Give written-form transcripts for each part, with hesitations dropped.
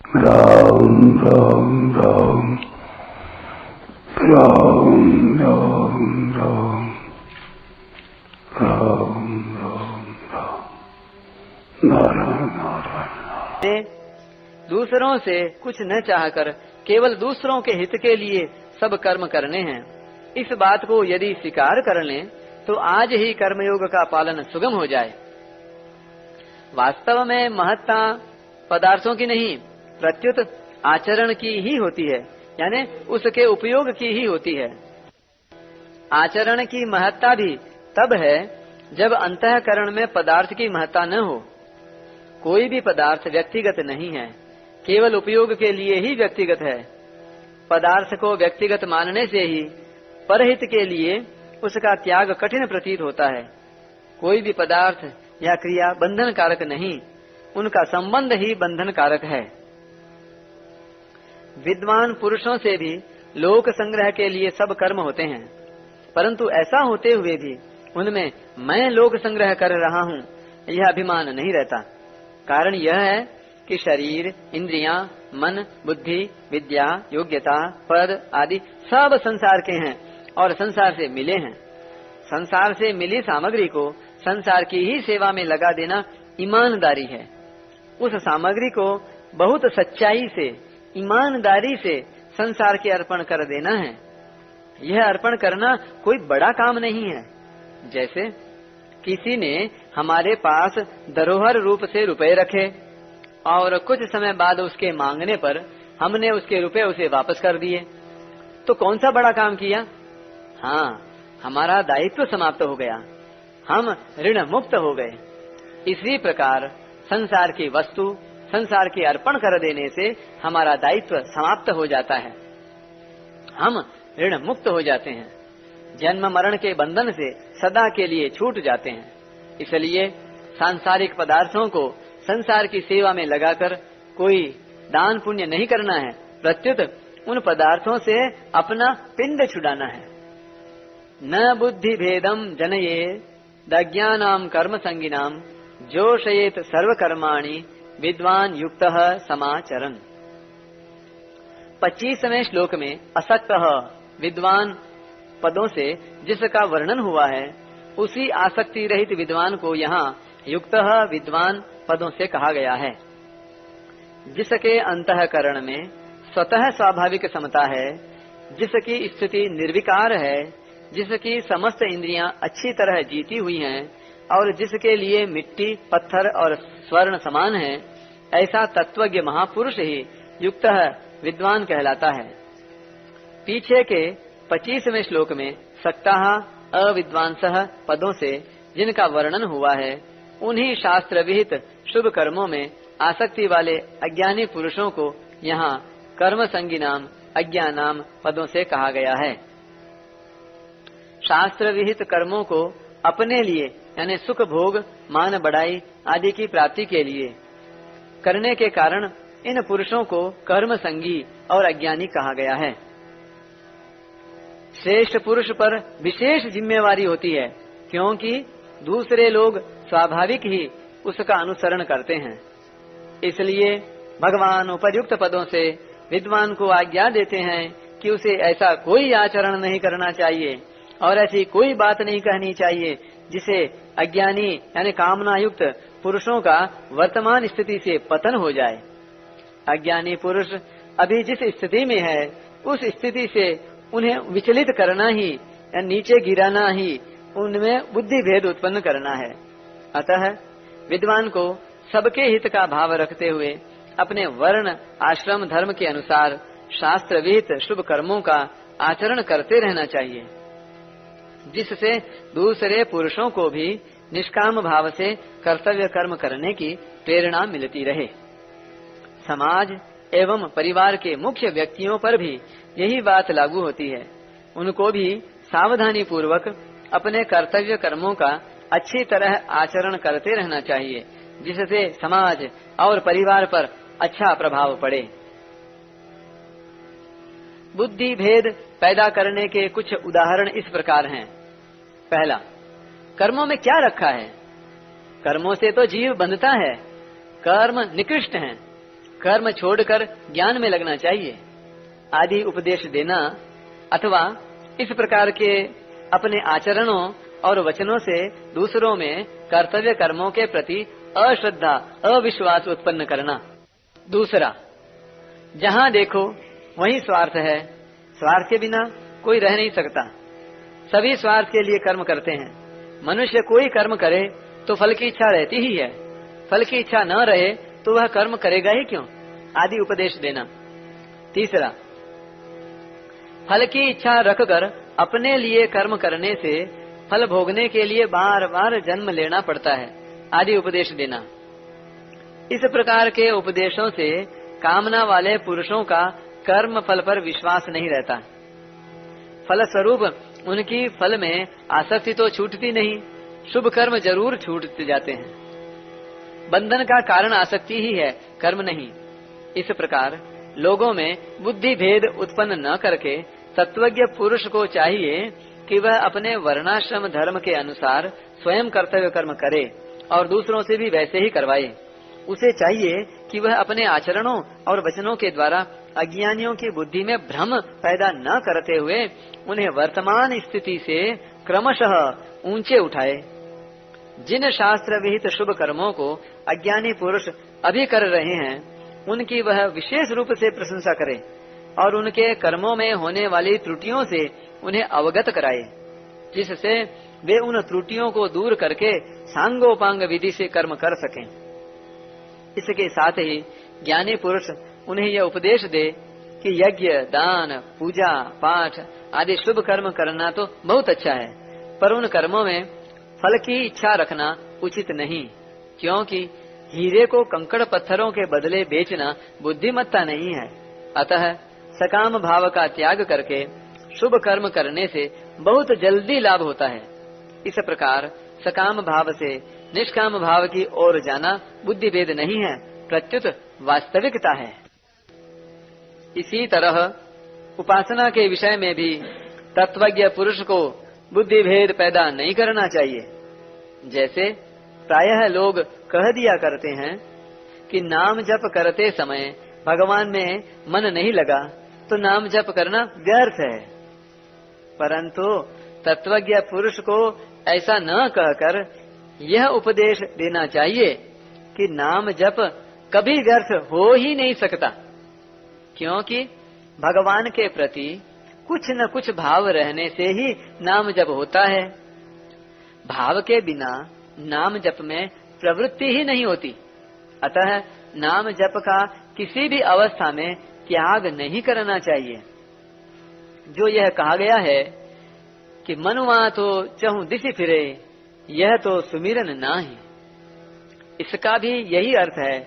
राम राम राम राम राम राम राम राम राम नारायण नारायण। दूसरों से कुछ न चाहकर केवल दूसरों के हित के लिए सब कर्म करने हैं। इस बात को यदि स्वीकार कर लें तो आज ही कर्मयोग का पालन सुगम हो जाए। वास्तव में महत्ता पदार्थों की नहीं प्रत्युत आचरण की ही होती है, यानी उसके उपयोग की ही होती है। आचरण की महत्ता भी तब है जब अंतःकरण में पदार्थ की महत्ता न हो। कोई भी पदार्थ व्यक्तिगत नहीं है, केवल उपयोग के लिए ही व्यक्तिगत है। पदार्थ को व्यक्तिगत मानने से ही परहित के लिए उसका त्याग कठिन प्रतीत होता है। कोई भी पदार्थ या क्रिया बंधन कारक नहीं, उनका संबंध ही बंधन कारक है। विद्वान पुरुषों से भी लोक संग्रह के लिए सब कर्म होते हैं, परंतु ऐसा होते हुए भी उनमें मैं लोक संग्रह कर रहा हूँ यह अभिमान नहीं रहता। कारण यह है कि शरीर, इंद्रियां, मन, बुद्धि, विद्या, योग्यता, पद आदि सब संसार के हैं और संसार से मिले हैं। संसार से मिली सामग्री को संसार की ही सेवा में लगा देना ईमानदारी है। उस सामग्री को बहुत सच्चाई से, ईमानदारी से संसार के अर्पण कर देना है। यह अर्पण करना कोई बड़ा काम नहीं है। जैसे किसी ने हमारे पास धरोहर रूप से रुपए रखे और कुछ समय बाद उसके मांगने पर हमने उसके रुपए उसे वापस कर दिए, तो कौन सा बड़ा काम किया? हाँ, हमारा दायित्व समाप्त हो गया, हम ऋण मुक्त हो गए। इसी प्रकार संसार की वस्तु संसार के अर्पण कर देने से हमारा दायित्व समाप्त हो जाता है, हम ऋण मुक्त हो जाते हैं, जन्म मरण के बंधन से सदा के लिए छूट जाते हैं। इसलिए सांसारिक पदार्थों को संसार की सेवा में लगाकर कोई दान पुण्य नहीं करना है, प्रत्युत उन पदार्थों से अपना पिंड छुड़ाना है। न बुद्धि भेदम जनये दज्ञानाम कर्म संगिनाम जोशयेत सर्व कर्माणि विद्वान युक्तः समाचरन्। 25वें श्लोक में असक्तः विद्वान पदों से जिसका वर्णन हुआ है, उसी आसक्ति रहित विद्वान को यहाँ युक्तः विद्वान पदों से कहा गया है। जिसके अंतःकरण में स्वतः स्वाभाविक समता है, जिसकी स्थिति निर्विकार है, जिसकी समस्त इंद्रियां अच्छी तरह जीती हुई हैं और जिसके लिए मिट्टी, पत्थर और स्वर्ण समान है, ऐसा तत्वज्ञ महापुरुष ही युक्तः विद्वान कहलाता है। पीछे के 25वें श्लोक में सक्ताः अविद्वांसः पदों से जिनका वर्णन हुआ है, उन्हीं शास्त्र विहित शुभ कर्मों में आसक्ति वाले अज्ञानी पुरुषों को यहाँ कर्म संगिनाम अज्ञानाम पदों से कहा गया है। शास्त्र विहित कर्मों को अपने लिए यानी सुख भोग, मान बढ़ाई आदि की प्राप्ति के लिए करने के कारण इन पुरुषों को कर्म संगी और अज्ञानी कहा गया है। श्रेष्ठ पुरुष पर विशेष जिम्मेवारी होती है, क्योंकि दूसरे लोग स्वाभाविक ही उसका अनुसरण करते हैं। इसलिए भगवान उपयुक्त पदों से विद्वान को आज्ञा देते हैं कि उसे ऐसा कोई आचरण नहीं करना चाहिए और ऐसी कोई बात नहीं कहनी चाहिए जिसे अज्ञानी यानी कामना युक्त पुरुषों का वर्तमान स्थिति से पतन हो जाए। अज्ञानी पुरुष अभी जिस स्थिति में है, उस स्थिति से उन्हें विचलित करना ही या नीचे गिराना ही उनमें बुद्धि भेद उत्पन्न करना है। अतः विद्वान को सबके हित का भाव रखते हुए अपने वर्ण, आश्रम, धर्म के अनुसार शास्त्र विहित शुभ कर्मों का आचरण करते रहना चाहिए, जिससे दूसरे पुरुषों को भी निष्काम भाव से कर्तव्य कर्म करने की प्रेरणा मिलती रहे। समाज एवं परिवार के मुख्य व्यक्तियों पर भी यही बात लागू होती है। उनको भी सावधानी पूर्वक अपने कर्तव्य कर्मों का अच्छी तरह आचरण करते रहना चाहिए, जिससे समाज और परिवार पर अच्छा प्रभाव पड़े। बुद्धि भेद पैदा करने के कुछ उदाहरण इस प्रकार हैं। पहला, कर्मों में क्या रखा है? कर्मों से तो जीव बंधता है, कर्म निकृष्ट हैं। कर्म छोड़कर ज्ञान में लगना चाहिए आदि उपदेश देना अथवा इस प्रकार के अपने आचरणों और वचनों से दूसरों में कर्तव्य कर्मों के प्रति अश्रद्धा अविश्वास उत्पन्न करना। दूसरा, जहाँ देखो वहीं स्वार्थ है। स्वार्थ के बिना कोई रह नहीं सकता। सभी स्वार्थ के लिए कर्म करते हैं। मनुष्य कोई कर्म करे तो फल की इच्छा रहती ही है। फल की इच्छा न रहे तो वह कर्म करेगा ही क्यों आदि उपदेश देना। तीसरा, फल की इच्छा रखकर अपने लिए कर्म करने से फल भोगने के लिए बार बार जन्म लेना पड़ता है आदि उपदेश देना। इस प्रकार के उपदेशों से कामना वाले पुरुषों का कर्म फल पर विश्वास नहीं रहता। फल स्वरूप उनकी फल में आसक्ति तो छूटती नहीं, शुभ कर्म जरूर छूटते जाते हैं। बंधन का कारण आसक्ति ही है, कर्म नहीं। इस प्रकार लोगों में बुद्धि भेद उत्पन्न न करके तत्वज्ञ पुरुष को चाहिए कि वह अपने वर्णाश्रम धर्म के अनुसार स्वयं कर्तव्य कर्म करे और दूसरों से भी वैसे ही करवाए। उसे चाहिए कि वह अपने आचरणों और वचनों के द्वारा अज्ञानियों की बुद्धि में भ्रम पैदा न करते हुए उन्हें वर्तमान स्थिति से क्रमशः ऊंचे उठाए। जिन शास्त्र विहित शुभ कर्मों को अज्ञानी पुरुष अभी कर रहे हैं उनकी वह विशेष रूप से प्रशंसा करे और उनके कर्मों में होने वाली त्रुटियों से उन्हें अवगत कराए, जिससे वे उन त्रुटियों को दूर करके सांगोपांग विधि से कर्म कर सकें। इसके साथ ही ज्ञानी पुरुष उन्हें यह उपदेश दे कि यज्ञ, दान, पूजा, पाठ आदि शुभ कर्म करना तो बहुत अच्छा है, पर उन कर्मों में फल की इच्छा रखना उचित नहीं, क्योंकि हीरे को कंकड़ पत्थरों के बदले बेचना बुद्धिमत्ता नहीं है। अतः सकाम भाव का त्याग करके शुभ कर्म करने से बहुत जल्दी लाभ होता है। इस प्रकार सकाम भाव से निष्काम भाव की ओर जाना बुद्धि भेद नहीं है, प्रत्युत वास्तविकता है। इसी तरह उपासना के विषय में भी तत्वज्ञ पुरुष को बुद्धि भेद पैदा नहीं करना चाहिए। जैसे प्रायः लोग कह दिया करते हैं कि नाम जप करते समय भगवान में मन नहीं लगा तो नाम जप करना व्यर्थ है, परंतु तत्वज्ञ पुरुष को ऐसा न कहकर यह उपदेश देना चाहिए कि नाम जप कभी व्यर्थ हो ही नहीं सकता, क्योंकि भगवान के प्रति कुछ न कुछ भाव रहने से ही नाम जप होता है। भाव के बिना नाम जप में प्रवृत्ति ही नहीं होती। अतः नाम जप का किसी भी अवस्था में त्याग नहीं करना चाहिए। जो यह कहा गया है कि मनुआ तो चहु दिशि फिरे, यह तो सुमिरन नाही, इसका भी यही अर्थ है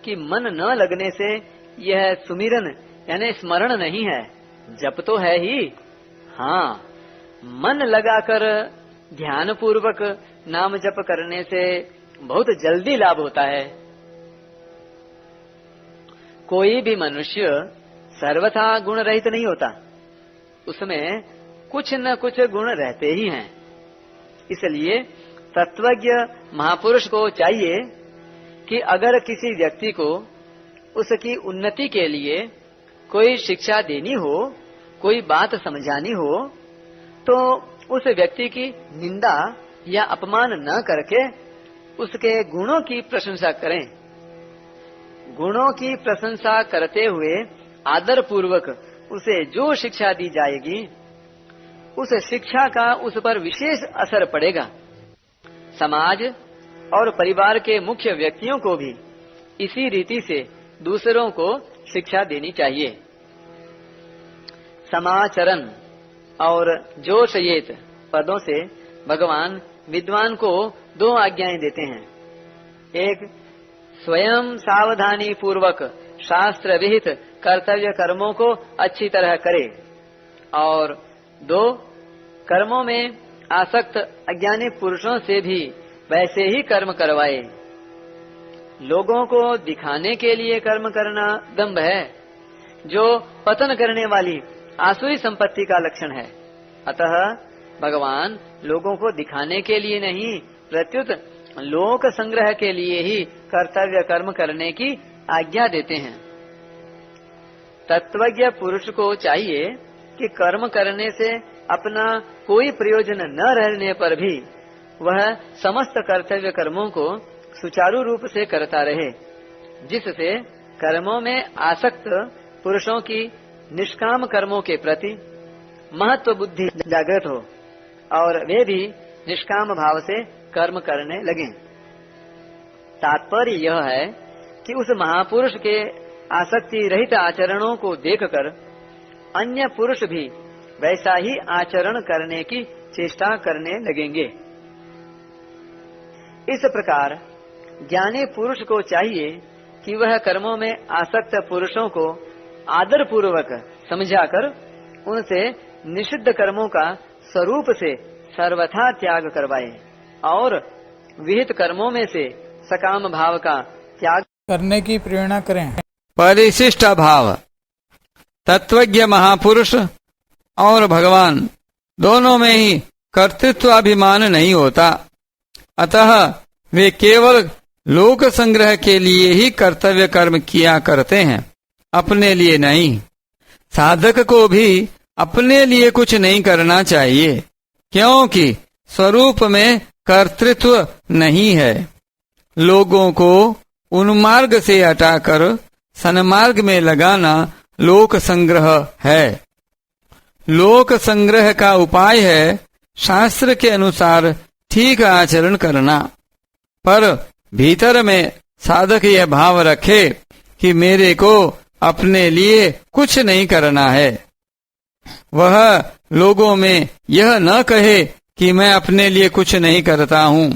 कि मन न लगने से यह सुमिरन यानी स्मरण नहीं है, जप तो है ही। हाँ, मन लगाकर ध्यान पूर्वक नाम जप करने से बहुत जल्दी लाभ होता है। कोई भी मनुष्य सर्वथा गुण रहित नहीं होता, उसमें कुछ न कुछ गुण रहते ही हैं। इसलिए तत्वज्ञ महापुरुष को चाहिए कि अगर किसी व्यक्ति को उसकी उन्नति के लिए कोई शिक्षा देनी हो, कोई बात समझानी हो, तो उस व्यक्ति की निंदा या अपमान न करके उसके गुणों की प्रशंसा करें। गुणों की प्रशंसा करते हुए आदर पूर्वक उसे जो शिक्षा दी जाएगी उस शिक्षा का उस पर विशेष असर पड़ेगा। समाज और परिवार के मुख्य व्यक्तियों को भी इसी रीति से दूसरों को शिक्षा देनी चाहिए। समाचरण और जोशयेत पदों से भगवान विद्वान को दो आज्ञाएं देते हैं। एक, स्वयं सावधानी पूर्वक शास्त्र विहित कर्तव्य कर्मों को अच्छी तरह करे, और दो, कर्मों में आसक्त अज्ञानी पुरुषों से भी वैसे ही कर्म करवाए। लोगों को दिखाने के लिए कर्म करना दंभ है, जो पतन करने वाली आसुरी संपत्ति का लक्षण है। अतः भगवान लोगों को दिखाने के लिए नहीं, प्रत्युत लोक संग्रह के लिए ही कर्तव्य कर्म करने की आज्ञा देते हैं। तत्वज्ञ पुरुष को चाहिए कि कर्म करने से अपना कोई प्रयोजन न रहने पर भी वह समस्त कर्तव्य कर्मों को सुचारू रूप से करता रहे, जिससे कर्मों में आसक्त पुरुषों की निष्काम कर्मों के प्रति महत्व बुद्धि जागृत हो और वे भी निष्काम भाव से कर्म करने लगें। तात्पर्य यह है कि उस महापुरुष के आसक्ति रहित आचरणों को देखकर अन्य पुरुष भी वैसा ही आचरण करने की चेष्टा करने लगेंगे। इस प्रकार ज्ञानी पुरुष को चाहिए कि वह कर्मों में आसक्त पुरुषों को आदर पूर्वक समझाकर उनसे निषिद्ध कर्मों का स्वरूप से सर्वथा त्याग करवाए और विहित कर्मों में से सकाम भाव का त्याग करने की प्रेरणा करें। परिशिष्ट भाव। तत्वज्ञ महापुरुष और भगवान दोनों में ही कर्तृत्वाभिमान नहीं होता, अतः वे केवल लोक संग्रह के लिए ही कर्तव्य कर्म किया करते हैं, अपने लिए नहीं। साधक को भी अपने लिए कुछ नहीं करना चाहिए, क्योंकि स्वरूप में कर्तृत्व नहीं है। लोगों को उन्मार्ग से हटाकर सन्मार्ग में लगाना लोक संग्रह है। लोक संग्रह का उपाय है शास्त्र के अनुसार ठीक आचरण करना, पर भीतर में साधक यह भाव रखे कि मेरे को अपने लिए कुछ नहीं करना है। वह लोगों में यह न कहे कि मैं अपने लिए कुछ नहीं करता हूँ,